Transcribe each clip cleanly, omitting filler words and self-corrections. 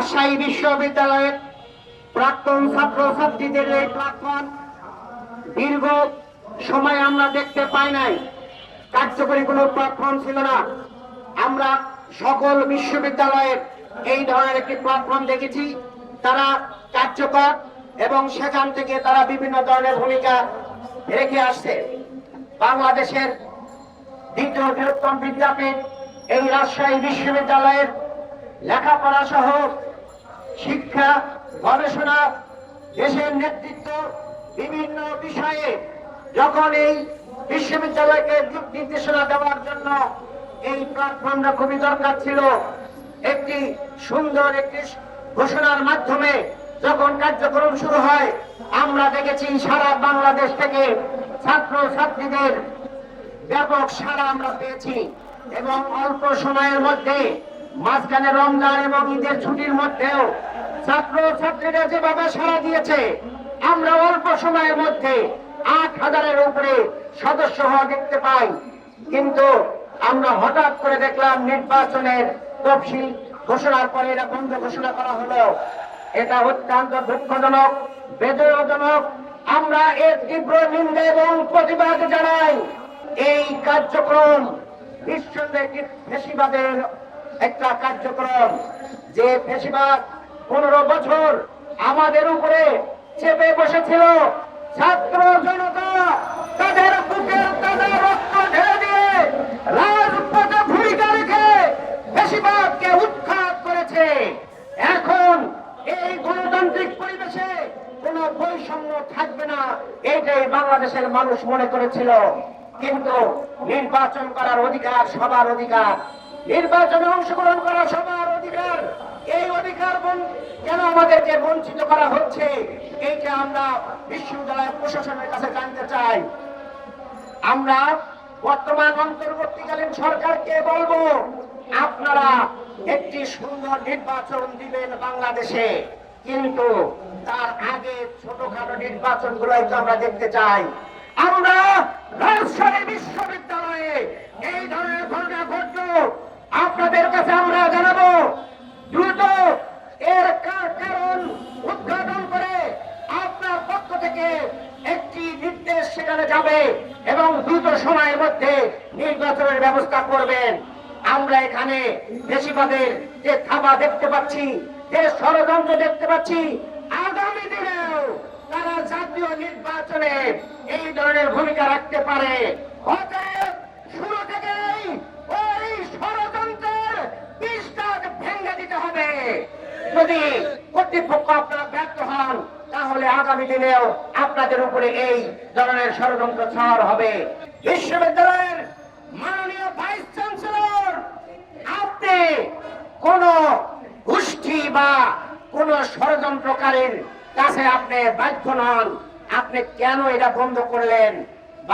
রাজশাহী বিশ্ববিদ্যালয়ের প্রাক্তন ছাত্রছাত্রীদের এই প্ল্যাটফর্ম দীর্ঘ সময় আমরা দেখতে পাই নাই, কার্যকরী কোনো প্ল্যাটফর্ম ছিল না। আমরা সকল বিশ্ববিদ্যালয়ের এই ধরনের একটি প্ল্যাটফর্ম দেখেছি, তারা কার্যকর এবং সেখান থেকে তারা বিভিন্ন ধরনের ভূমিকা রেখে আসছে। বাংলাদেশের দ্বিতীয় বৃহত্তম বিদ্যাপীঠ এই রাজশাহী বিশ্ববিদ্যালয়ের লেখাপড়া সহ শিক্ষা, গবেষণা, দেশের নেতৃত্ব বিভিন্ন বিষয়ে যখন এই বিশ্ববিদ্যালয়কে দিক নির্দেশনা দেওয়ার জন্য এই প্ল্যাটফর্মটা খুবই দরকার ছিল। একটি সুন্দর একটি ঘোষণার মাধ্যমে যখন কার্যক্রম শুরু হয়, আমরা দেখেছি সারা বাংলাদেশ থেকে ছাত্র ছাত্রীদের ব্যাপক সাড়া আমরা পেয়েছি এবং অল্প সময়ের মধ্যে মাঝখানে রমজান এবং ঈদের ছুটির মধ্যেও ছাত্র ছাত্রীরা যেভাবে সাড়া দিয়েছে, আমরা অল্প সময়ের মধ্যে ৮,০০০-এর উপরে সদস্য হওয়া দেখতে পাই। কিন্তু আমরা হঠাৎ করে দেখলাম নির্বাচনের তফসিল ঘোষণার পরে এরা বন্ধ ঘোষণা করা হলো। এটা অত্যন্ত দুঃখজনক, বেদনাজনক। আমরা এর তীব্র নিন্দা এবং প্রতিবাদ জানাই। এই কার্যক্রম নিঃসন্দেহে ফ্যাসিবাদের একটা কার্যক্রম, যে ফ্যাসিবাদ 15 বছর আমাদের উপরে চেপে বসেছিল। ছাত্র জনতা তাদের বুকের তাদের রক্ত ঢেলে দিয়ে রাজপথে ভূমিকা রেখে ফ্যাসিবাদকে উৎখাত করেছে। এখন এই গণতান্ত্রিক পরিবেশে কোনো বৈষম্য থাকবে না, এইটাই বাংলাদেশের মানুষ মনে করেছিল। কিন্তু নির্বাচন করার অধিকার সবার অধিকার, নির্বাচনে অংশগ্রহণ করা সবার অধিকার। এই অধিকার কেন আমাদেরকে বঞ্চিত করা হচ্ছে, এইটা আমরা বিশ্ববিদ্যালয় প্রশাসনের কাছে জানতে চাই। আমরা বর্তমান অন্তর্বর্তীকালীন সরকারকে বলবো, আপনারা একটি সুন্দর নির্বাচন দিবেন বাংলাদেশে, কিন্তু তার আগে ছোটখাটো নির্বাচনগুলোই তো আমরা দেখতে চাই। আমরা রাজশাহী বিশ্ববিদ্যালয়ে এই ধরনের ঘটনা ঘটল, আপনাদের কাছে আমরা জানাবো, দ্রুত এর কারণ উদ্ঘাটন করে আপনার পক্ষ থেকে একটি নির্দেশ সেখানে যাবে এবং দ্রুত সময়ের মধ্যে নির্বাচনের ব্যবস্থা করবেন। আমরা এখানে বেশিরভাগের যে থাবা দেখতে পাচ্ছি, যে ষড়যন্ত্র দেখতে পাচ্ছি, আগামী দিনেও তারা জাতীয় নির্বাচনে এই ধরনের ভূমিকা রাখতে পারে। অতএব শুরু থেকেই ওই ষড়যন্ত্রের পৃষ্ঠা ভেঙে দিতে হবে। যদি কর্তৃপক্ষ আপনারা ব্যর্থ হন, তাহলে আগামী দিনেও আপনাদের উপরে এই ধরনের ষড়যন্ত্র ছাড় হবে। বিশ্ববিদ্যালয়ের মাননীয় ভাইস চ্যান্সেলর, আপনি কোন গোষ্ঠী বা কোন ষড়যন্ত্রকারীর কাছে আপনি বাধ্য নন। আপনি কেন এটা বন্ধ করলেন?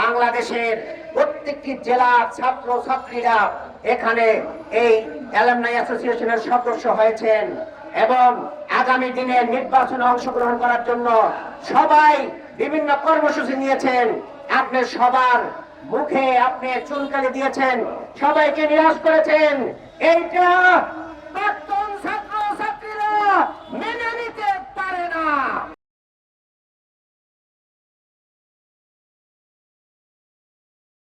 বাংলাদেশের প্রত্যেকটি জেলার ছাত্র ছাত্রীরা এখানে এই অ্যালামনাই অ্যাসোসিয়েশনের সদস্য হয়েছেন এবং আগামী দিনে নির্বাচনে অংশগ্রহণ করার জন্য সবাই বিভিন্ন কর্মসূচি নিয়েছেন। আপনি সবার মুখে আপনি চুনকালি দিয়েছেন, সবাইকে নিরাশ করেছেন। এইটা